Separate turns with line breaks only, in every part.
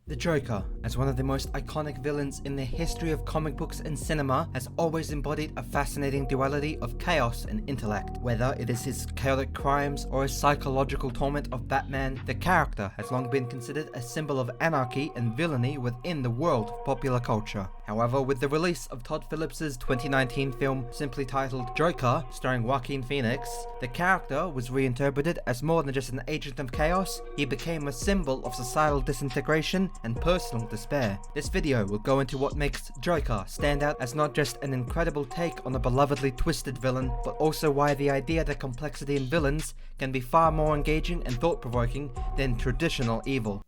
The Joker, as one of the most iconic villains in the history of comic books and cinema, has always embodied a fascinating duality of chaos and intellect. Whether it is his chaotic crimes or his psychological torment of Batman, the character has long been considered a symbol of anarchy and villainy within the world of popular culture. However, with the release of Todd Phillips' 2019 film simply titled Joker, starring Joaquin Phoenix, the character was reinterpreted as more than just an agent of chaos. He became a symbol of societal disintegration and personal despair. This video will go into what makes Joker stand out as not just an incredible take on a belovedly twisted villain, but also why the idea that complexity in villains can be far more engaging and thought-provoking than traditional evil.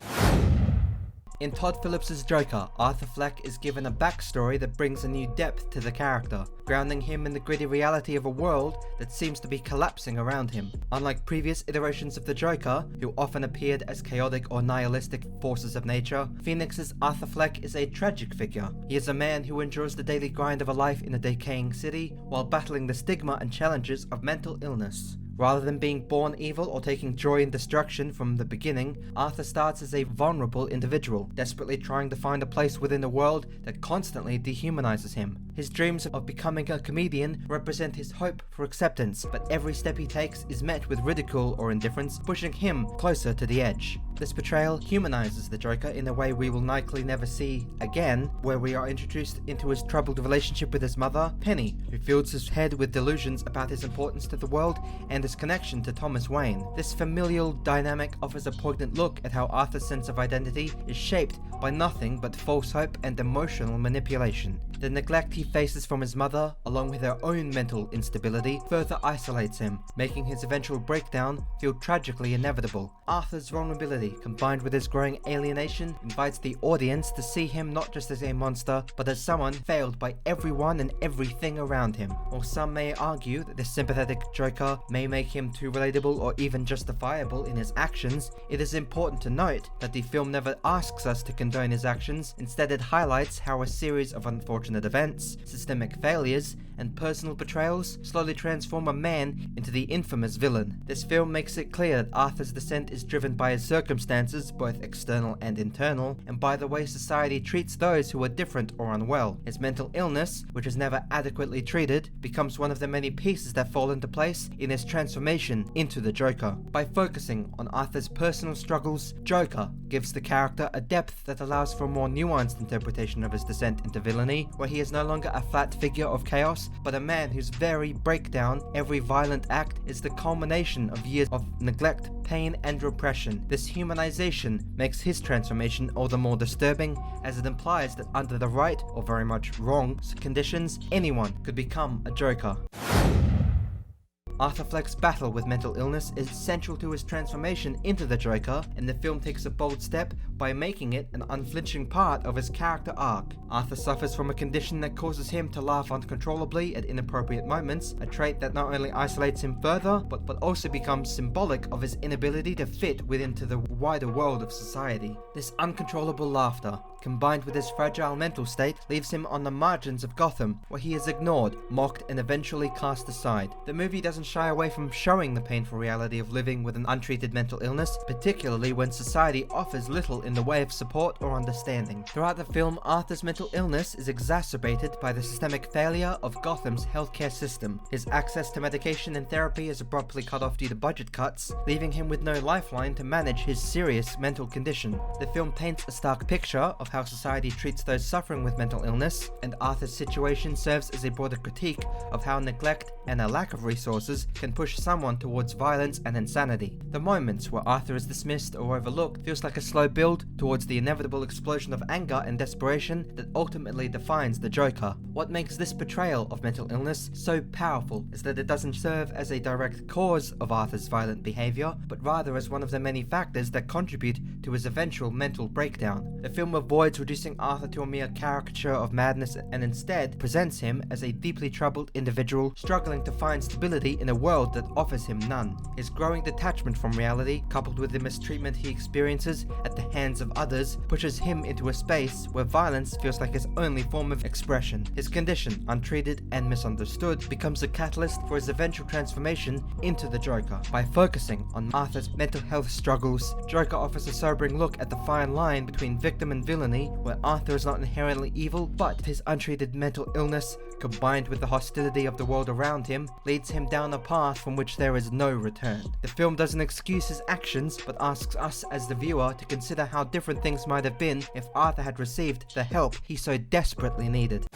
In Todd Phillips' Joker, Arthur Fleck is given a backstory that brings a new depth to the character, grounding him in the gritty reality of a world that seems to be collapsing around him. Unlike previous iterations of the Joker, who often appeared as chaotic or nihilistic forces of nature, Phoenix's Arthur Fleck is a tragic figure. He is a man who endures the daily grind of a life in a decaying city, while battling the stigma and challenges of mental illness. Rather than being born evil or taking joy in destruction from the beginning, Arthur starts as a vulnerable individual, desperately trying to find a place within a world that constantly dehumanizes him. His dreams of becoming a comedian represent his hope for acceptance, but every step he takes is met with ridicule or indifference, pushing him closer to the edge. This portrayal humanizes the Joker in a way we will likely never see again, where we are introduced into his troubled relationship with his mother, Penny, who fills his head with delusions about his importance to the world and his connection to Thomas Wayne. This familial dynamic offers a poignant look at how Arthur's sense of identity is shaped by nothing but false hope and emotional manipulation. The neglect he faces from his mother, along with her own mental instability, further isolates him, making his eventual breakdown feel tragically inevitable. Arthur's vulnerability, combined with his growing alienation, invites the audience to see him not just as a monster, but as someone failed by everyone and everything around him. While some may argue that this sympathetic Joker may make him too relatable or even justifiable in his actions, it is important to note that the film never asks us to condone his actions. Instead, it highlights how a series of unfortunate events, systemic failures, and personal betrayals slowly transform a man into the infamous villain. This film makes it clear that Arthur's descent is driven by his circumstances, both external and internal, and by the way society treats those who are different or unwell. His mental illness, which is never adequately treated, becomes one of the many pieces that fall into place in his transformation into the Joker. By focusing on Arthur's personal struggles, Joker gives the character a depth that allows for a more nuanced interpretation of his descent into villainy, where he is no longer a flat figure of chaos, but a man whose very breakdown, every violent act, is the culmination of years of neglect, pain, and repression. This humanization makes his transformation all the more disturbing, as it implies that under the right, or very much wrong, conditions, anyone could become a Joker. Arthur Fleck's battle with mental illness is central to his transformation into the Joker, and the film takes a bold step by making it an unflinching part of his character arc. Arthur suffers from a condition that causes him to laugh uncontrollably at inappropriate moments, a trait that not only isolates him further, but also becomes symbolic of his inability to fit within the wider world of society. This uncontrollable laughter, combined with his fragile mental state, leaves him on the margins of Gotham, where he is ignored, mocked, and eventually cast aside. The movie doesn't shy away from showing the painful reality of living with an untreated mental illness, particularly when society offers little in the way of support or understanding. Throughout the film, Arthur's mental illness is exacerbated by the systemic failure of Gotham's healthcare system. His access to medication and therapy is abruptly cut off due to budget cuts, leaving him with no lifeline to manage his serious mental condition. The film paints a stark picture of how society treats those suffering with mental illness, and Arthur's situation serves as a broader critique of how neglect and a lack of resources can push someone towards violence and insanity. The moments where Arthur is dismissed or overlooked feels like a slow build towards the inevitable explosion of anger and desperation that ultimately defines the Joker. What makes this portrayal of mental illness so powerful is that it doesn't serve as a direct cause of Arthur's violent behavior, but rather as one of the many factors that contribute to his eventual mental breakdown. The film avoids reducing Arthur to a mere caricature of madness and instead presents him as a deeply troubled individual struggling to find stability in a world that offers him none. His growing detachment from reality, coupled with the mistreatment he experiences at the hands of others, pushes him into a space where violence feels like his only form of expression. His condition, untreated and misunderstood, becomes a catalyst for his eventual transformation into the Joker. By focusing on Arthur's mental health struggles, Joker offers a sobering sobering look at the fine line between victim and villainy, where Arthur is not inherently evil, but his untreated mental illness, combined with the hostility of the world around him, leads him down a path from which there is no return. The film doesn't excuse his actions, but asks us as the viewer to consider how different things might have been if Arthur had received the help he so desperately needed.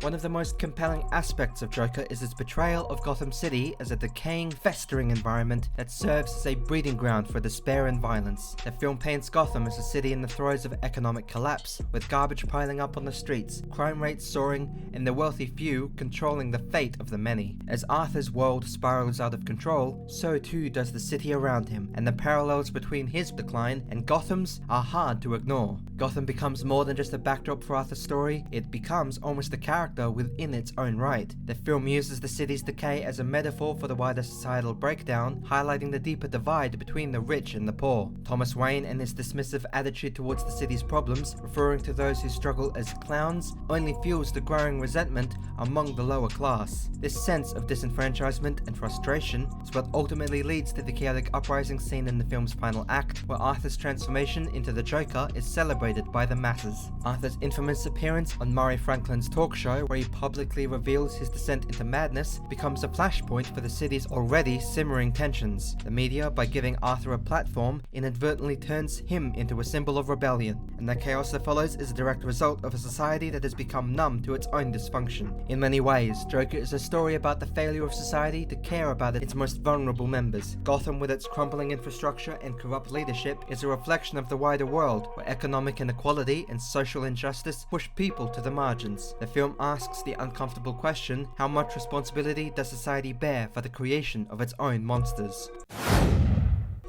One of the most compelling aspects of Joker is its portrayal of Gotham City as a decaying, festering environment that serves as a breeding ground for despair and violence. The film paints Gotham as a city in the throes of economic collapse, with garbage piling up on the streets, crime rates soaring, and the wealthy few controlling the fate of the many. As Arthur's world spirals out of control, so too does the city around him, and the parallels between his decline and Gotham's are hard to ignore. Gotham becomes more than just a backdrop for Arthur's story, it becomes almost a character within its own right. The film uses the city's decay as a metaphor for the wider societal breakdown, highlighting the deeper divide between the rich and the poor. Thomas Wayne and his dismissive attitude towards the city's problems, referring to those who struggle as clowns, only fuels the growing resentment among the lower class. This sense of disenfranchisement and frustration is what ultimately leads to the chaotic uprising scene in the film's final act, where Arthur's transformation into the Joker is celebrated by the masses. Arthur's infamous appearance on Murray Franklin's talk show, where he publicly reveals his descent into madness, becomes a flashpoint for the city's already simmering tensions. The media, by giving Arthur a platform, inadvertently turns him into a symbol of rebellion, and the chaos that follows is a direct result of a society that has become numb to its own dysfunction. In many ways, Joker is a story about the failure of society to care about its most vulnerable members. Gotham, with its crumbling infrastructure and corrupt leadership, is a reflection of the wider world, where economic inequality and social injustice push people to the margins. The film asks the uncomfortable question, how much responsibility does society bear for the creation of its own monsters?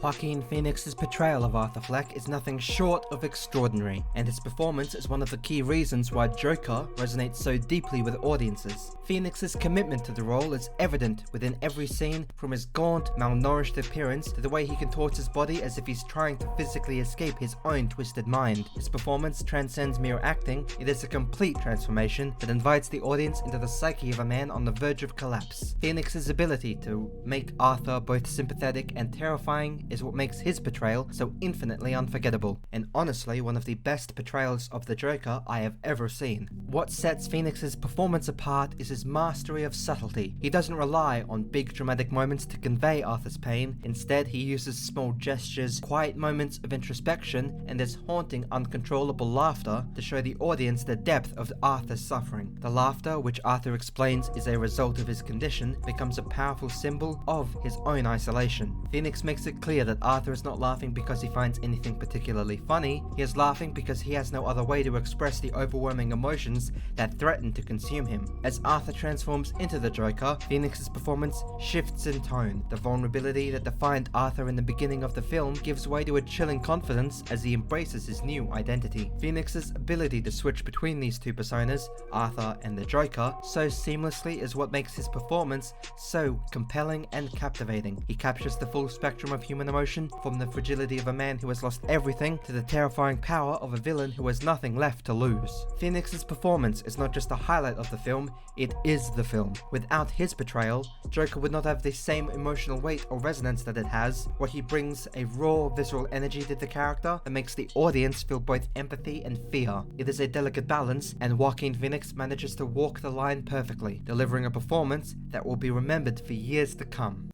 Joaquin Phoenix's portrayal of Arthur Fleck is nothing short of extraordinary, and his performance is one of the key reasons why Joker resonates so deeply with audiences. Phoenix's commitment to the role is evident within every scene, from his gaunt, malnourished appearance to the way he contorts his body as if he's trying to physically escape his own twisted mind. His performance transcends mere acting, it is a complete transformation that invites the audience into the psyche of a man on the verge of collapse. Phoenix's ability to make Arthur both sympathetic and terrifying is what makes his portrayal so infinitely unforgettable, and honestly one of the best portrayals of the Joker I have ever seen. What sets Phoenix's performance apart is his mastery of subtlety. He doesn't rely on big dramatic moments to convey Arthur's pain. Instead, he uses small gestures, quiet moments of introspection, and this haunting, uncontrollable laughter to show the audience the depth of Arthur's suffering. The laughter, which Arthur explains is a result of his condition, becomes a powerful symbol of his own isolation. Phoenix makes it clear that Arthur is not laughing because he finds anything particularly funny, he is laughing because he has no other way to express the overwhelming emotions that threaten to consume him. As Arthur transforms into the Joker, Phoenix's performance shifts in tone. The vulnerability that defined Arthur in the beginning of the film gives way to a chilling confidence as he embraces his new identity. Phoenix's ability to switch between these two personas, Arthur and the Joker, so seamlessly is what makes his performance so compelling and captivating. He captures the full spectrum of human emotion, from the fragility of a man who has lost everything to the terrifying power of a villain who has nothing left to lose. Phoenix's performance is not just a highlight of the film, it is the film. Without his portrayal, Joker would not have the same emotional weight or resonance that it has, where he brings a raw visceral energy to the character that makes the audience feel both empathy and fear. It is a delicate balance, and Joaquin Phoenix manages to walk the line perfectly, delivering a performance that will be remembered for years to come.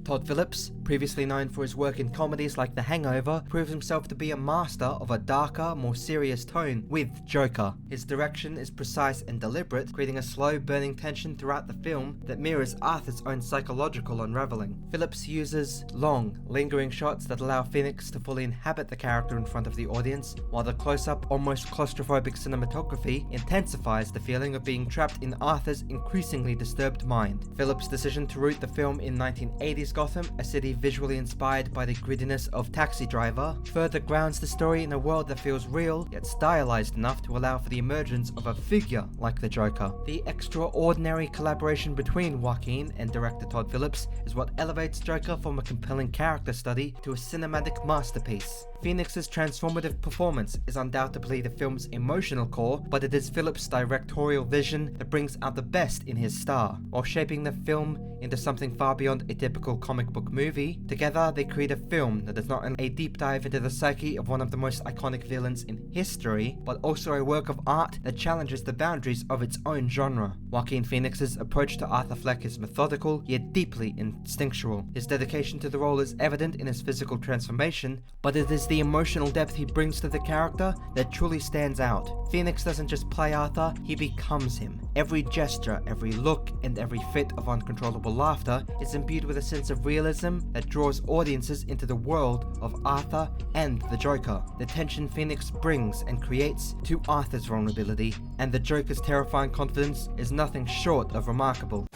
Todd Philips, previously known for his work in comedies like The Hangover, proves himself to be a master of a darker, more serious tone with Joker. His direction is precise and deliberate, creating a slow, burning tension throughout the film that mirrors Arthur's own psychological unraveling. Philips uses long, lingering shots that allow Phoenix to fully inhabit the character in front of the audience, while the close-up, almost claustrophobic cinematography intensifies the feeling of being trapped in Arthur's increasingly disturbed mind. Philips' decision to root the film in 1980s Gotham, a city visually inspired by the grittiness of Taxi Driver, further grounds the story in a world that feels real, yet stylized enough to allow for the emergence of a figure like the Joker. The extraordinary collaboration between Joaquin and director Todd Philips is what elevates Joker from a compelling character study to a cinematic masterpiece. Phoenix's transformative performance is undoubtedly the film's emotional core, but it is Philips' directorial vision that brings out the best in his star. While shaping the film into something far beyond a typical comic book movie, together they create a film that is not only a deep dive into the psyche of one of the most iconic villains in history, but also a work of art that challenges the boundaries of its own genre. Joaquin Phoenix's approach to Arthur Fleck is methodical, yet deeply instinctual. His dedication to the role is evident in his physical transformation, but it is the emotional depth he brings to the character that truly stands out. Phoenix doesn't just play Arthur, he becomes him. Every gesture, every look, and every fit of uncontrollable laughter is imbued with a sense of realism that draws audiences into the world of Arthur and the Joker. The tension Phoenix brings and creates to Arthur's vulnerability and the Joker's terrifying confidence is nothing short of remarkable.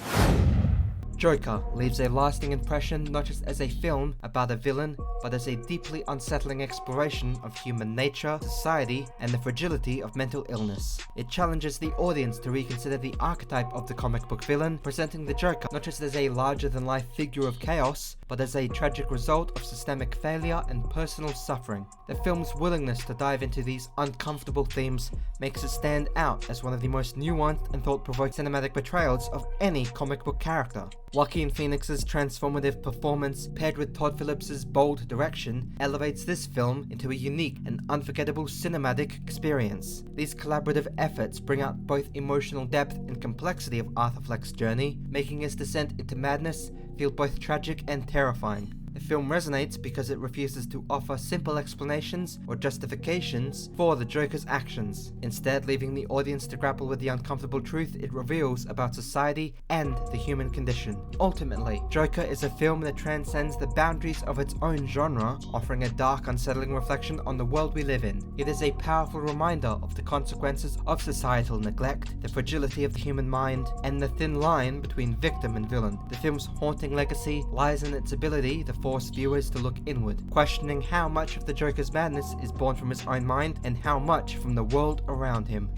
Joker leaves a lasting impression not just as a film about a villain, but as a deeply unsettling exploration of human nature, society, and the fragility of mental illness. It challenges the audience to reconsider the archetype of the comic book villain, presenting the Joker not just as a larger-than-life figure of chaos, but as a tragic result of systemic failure and personal suffering. The film's willingness to dive into these uncomfortable themes makes it stand out as one of the most nuanced and thought-provoking cinematic portrayals of any comic book character. Joaquin Phoenix's transformative performance, paired with Todd Phillips' bold direction, elevates this film into a unique and unforgettable cinematic experience. These collaborative efforts bring out both emotional depth and complexity of Arthur Fleck's journey, making his descent into madness feel both tragic and terrifying. The film resonates because it refuses to offer simple explanations or justifications for the Joker's actions, instead leaving the audience to grapple with the uncomfortable truth it reveals about society and the human condition. Ultimately, Joker is a film that transcends the boundaries of its own genre, offering a dark, unsettling reflection on the world we live in. It is a powerful reminder of the consequences of societal neglect, the fragility of the human mind, and the thin line between victim and villain. The film's haunting legacy lies in its ability to force viewers to look inward, questioning how much of the Joker's madness is born from his own mind and how much from the world around him.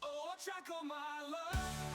Oh, I track all my love.